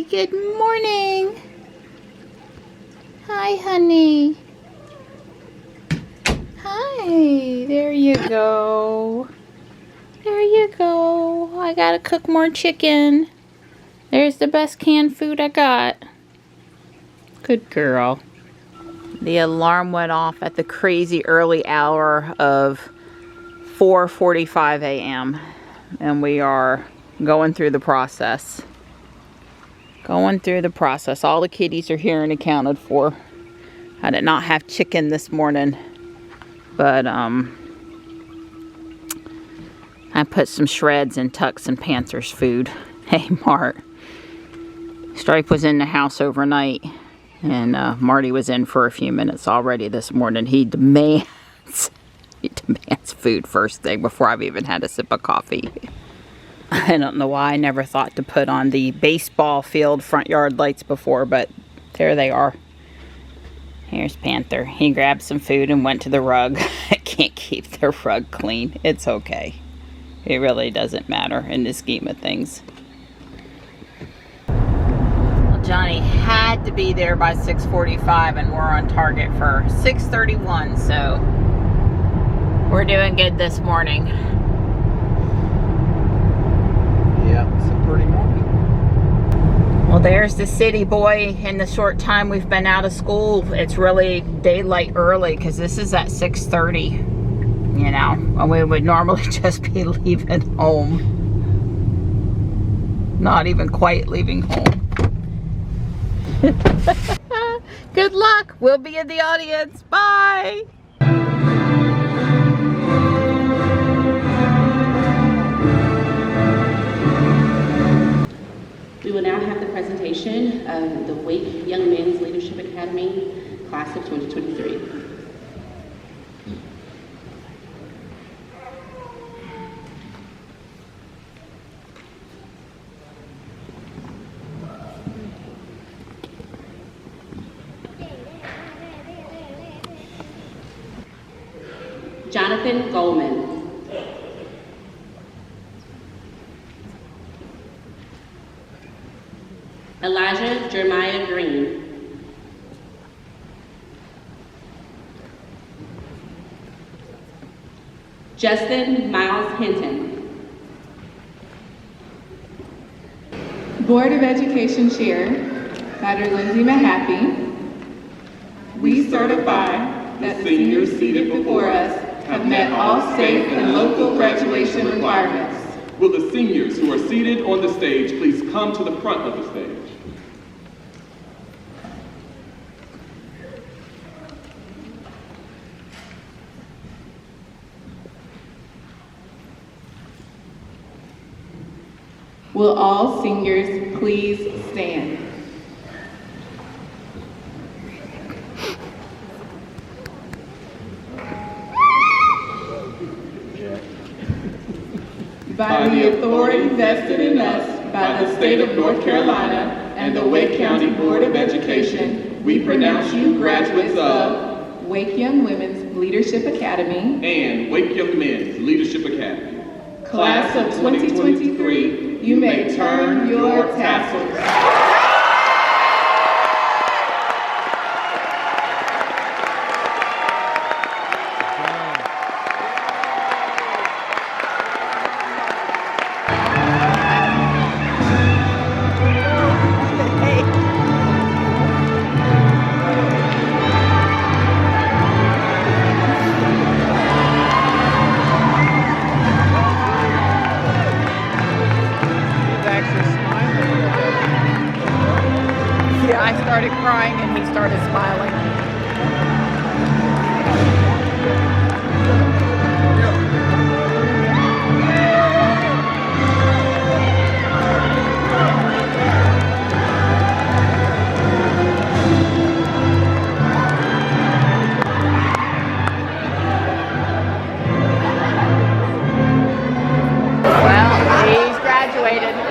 good morning. Hi, honey. Hi, there you go. There you go. I gotta cook more chicken. There's the best canned food I got. Good girl. The alarm went off at the crazy early hour of 4:45 a.m. and we are going through the process. Going through the process. All the kitties are here and accounted for. I did not have chicken this morning, but I put some shreds in Tuck's and Panther's food. Hey, Mart. Stripe was in the house overnight, and Marty was in for a few minutes already this morning. He demands food first thing before I've even had a sip of coffee. I don't know why I never thought to put on the baseball field front yard lights before, but there they are. Here's Panther. He grabbed some food and went to the rug. I can't keep the rug clean. It's okay. It really doesn't matter in the scheme of things. Well, Johnny had to be there by 6:45 and we're on target for 6:31, so we're doing good this morning. Yeah, it's a pretty morning. Well, there's the city boy. In the short time we've been out of school, it's really daylight early because this is at 6:30. You know, and we would normally just be leaving home. Not even quite leaving home. Good luck. We'll be in the audience. Bye. We will now have the presentation of the Wake Young Men's Leadership Academy, class of 2023. Jonathan Goldman. Elijah Jeremiah Green. Justin Miles Hinton. Board of Education Chair, Dr. Lindsay Mahaffey, we certify that the seniors seated before us have met all state and local graduation requirements. Will the seniors who are seated on the stage please come to the front of the stage? Will all seniors please stand? By the authority vested in us by the state of North Carolina and the Wake County Board of Education, we pronounce you graduates of Wake Young Women's Leadership Academy And Wake Young Men's Leadership Academy. Class of 2023, you may turn your tassels. Yeah, I started crying and he started smiling.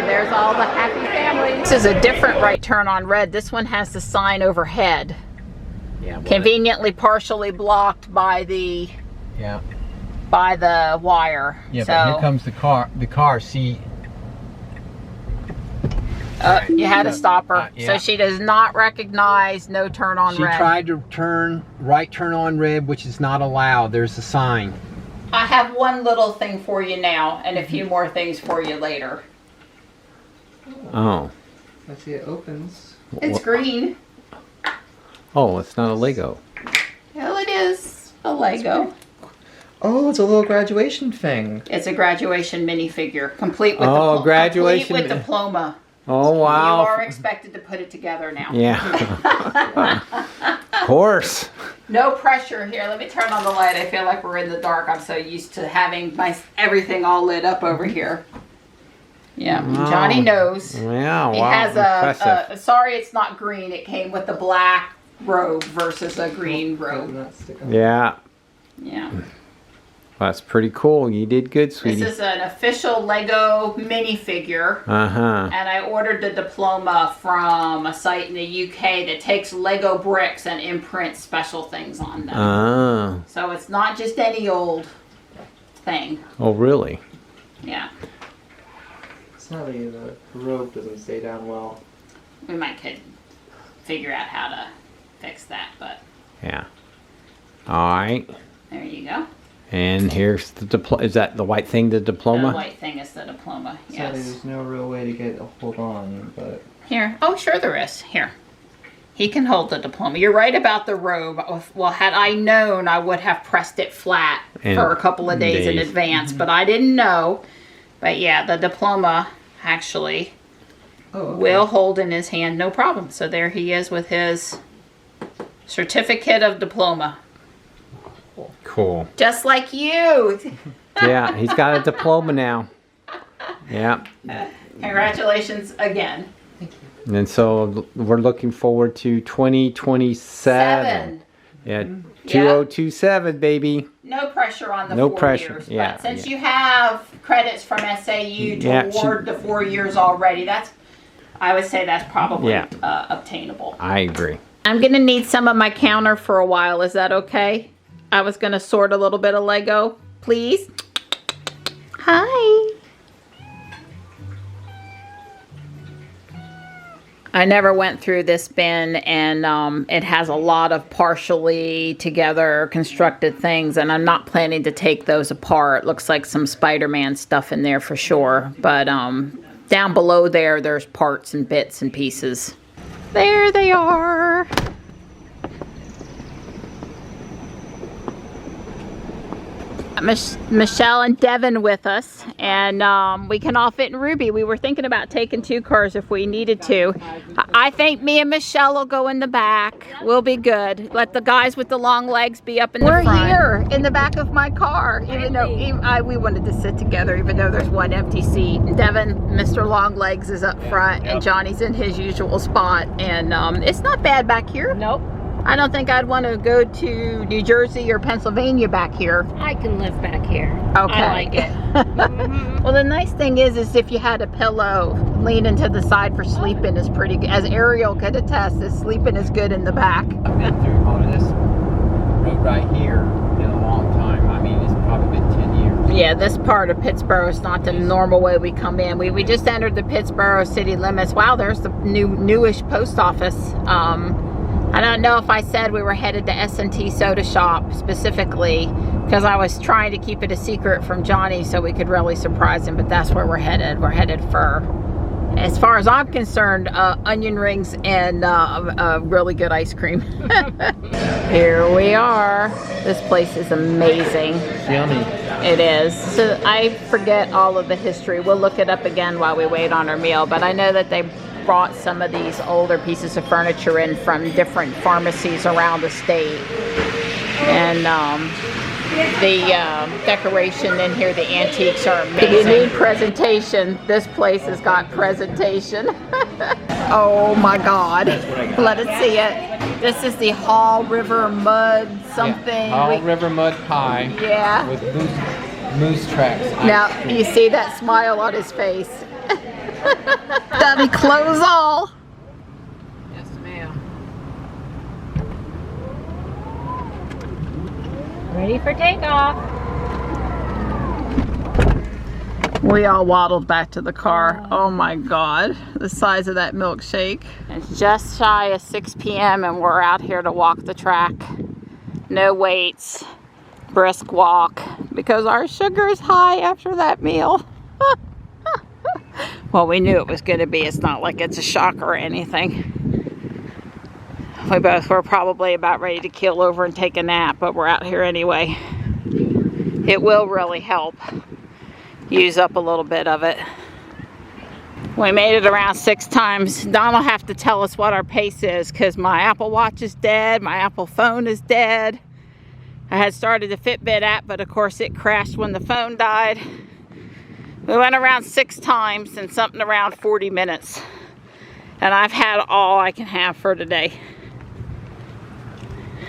There's all the happy families. This is a different right turn on red. This one has the sign overhead. Yeah, conveniently partially blocked by the wire. Yeah, so, but here comes the car. See, You had to stop her. Yeah. So she does not recognize no turn on She red. tried to turn on red, which is not allowed. There's a sign. I have one little thing for you now and a few more things for you later. Oh. Let's see, it opens. It's green. Oh, it's not a Lego. Well, it is a Lego. Oh, it's a little graduation thing. It's a graduation minifigure, complete with graduation. complete with diploma. Oh, wow. You are expected to put it together now. Yeah. Of course. No pressure here. Let me turn on the light. I feel like we're in the dark. I'm so used to having everything all lit up over here. Yeah, Wow. Johnny knows. Yeah, He wow. has Impressive. sorry it's not green. It came with the black robe versus a green robe. Not stick on. Yeah. Yeah. That's pretty cool. You did good, This sweetie. is an official Lego minifigure. Uh-huh. And I ordered the diploma from a site in the UK that takes Lego bricks and imprints special things on them. Oh. So it's not just any old thing. Oh, really? Yeah. Sadly, the rope doesn't stay down well. We might could figure out how to fix that, but Yeah. All right. there you go. And here's the diploma. Is that the white thing, the diploma? The white thing is the diploma. Sadly, Yes. there's no real way to get a hold on, but Here. Oh, sure there is. Here. He can hold the diploma. You're right about the robe. Well, had I known, I would have pressed it flat for a couple of days in advance, but I didn't know. But yeah, the diploma actually will hold in his hand, no problem. So there he is with his certificate of diploma. Cool. Just like you. Yeah, he's got a diploma now. Yeah. Congratulations again. And so we're looking forward to 2027. Yeah, 2027, baby. No pressure on the No 4 pressure, years. yeah, But since yeah. you have credits from SAU toward the 4 years already, I would say that's probably obtainable. I agree. I'm going to need some of my counter for a while. Is that okay? I was going to sort a little bit of Lego. Please? Hi. I never went through this bin, and it has a lot of partially together constructed things, and I'm not planning to take those apart. Looks like some Spider-Man stuff in there for sure, but down below there's parts and bits and pieces. There they are. Michelle and Devin with us, and we can all fit in Ruby. We were thinking about taking 2 cars if we needed to. I think me and Michelle will go in the back. We'll be good. Let the guys with the long legs be up in the front. We're here in the back of my car, even though we wanted to sit together, even though there's one empty seat. Devin, Mr. Long Legs, is up front, and Johnny's in his usual spot, and it's not bad back here. Nope. I don't think I'd want to go to New Jersey or Pennsylvania back here. I can live back here. Okay. I like it. Well, the nice thing is if you had a pillow leaning to the side for sleeping is pretty good. As Ariel could attest, sleeping is good in the back. I've been through all of this road right here in a long time. I mean, it's probably been 10 years. Yeah, this part of Pittsburgh is not the normal way we come in. We just entered the Pittsburgh city limits. Wow, there's the newish post office. I don't know if I said we were headed to S&T Soda Shop specifically, because I was trying to keep it a secret from Johnny so we could really surprise him, but that's where we're headed. We're headed for, as far as I'm concerned, onion rings and really good ice cream. Here we are. This place is amazing. yummy. It is. So I forget all of the history. We'll look it up again while we wait on our meal, but I know that they brought some of these older pieces of furniture in from different pharmacies around the state. And the decoration in here, the antiques are amazing. If you need presentation, this place has got presentation. Oh my God. Let us see it. This is the Hall River Mud something. All river mud pie. Yeah. With moose tracks. Now, you see that smile on his face. Dummy clothes all. Yes, ma'am. Ready for takeoff. We all waddled back to the car. Oh my God, the size of that milkshake. It's just shy of 6 p.m. and we're out here to walk the track. No weights, brisk walk, because our sugar is high after that meal. Well, we knew it was going to be. It's not like it's a shock or anything. We both were probably about ready to keel over and take a nap, but we're out here anyway. It will really help use up a little bit of it. We made it around 6 times. Don will have to tell us what our pace is because my Apple Watch is dead, my Apple phone is dead. I had started the Fitbit app, but of course it crashed when the phone died. We went around 6 times in something around 40 minutes. And I've had all I can have for today.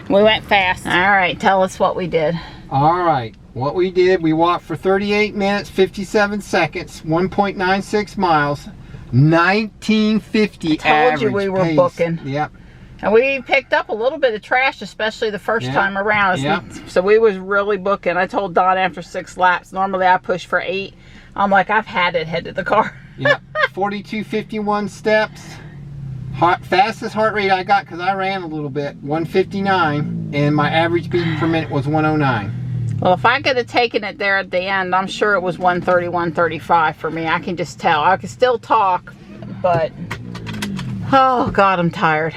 We went fast. All right, tell us what we did. All right, what we did, we walked for 38 minutes, 57 seconds, 1.96 miles, 1950 I told you average we were pace. booking. Yep. And we picked up a little bit of trash, especially the first time around. Yep. So we was really booking. I told Don after 6 laps, normally I push for 8. I'm like, I've had it, head to the car. Yep, 4251 steps. Fastest heart rate I got, because I ran a little bit, 159, and my average beat per minute was 109. Well, if I could have taken it there at the end, I'm sure it was 130, 135 for me. I can just tell. I can still talk, but oh God, I'm tired.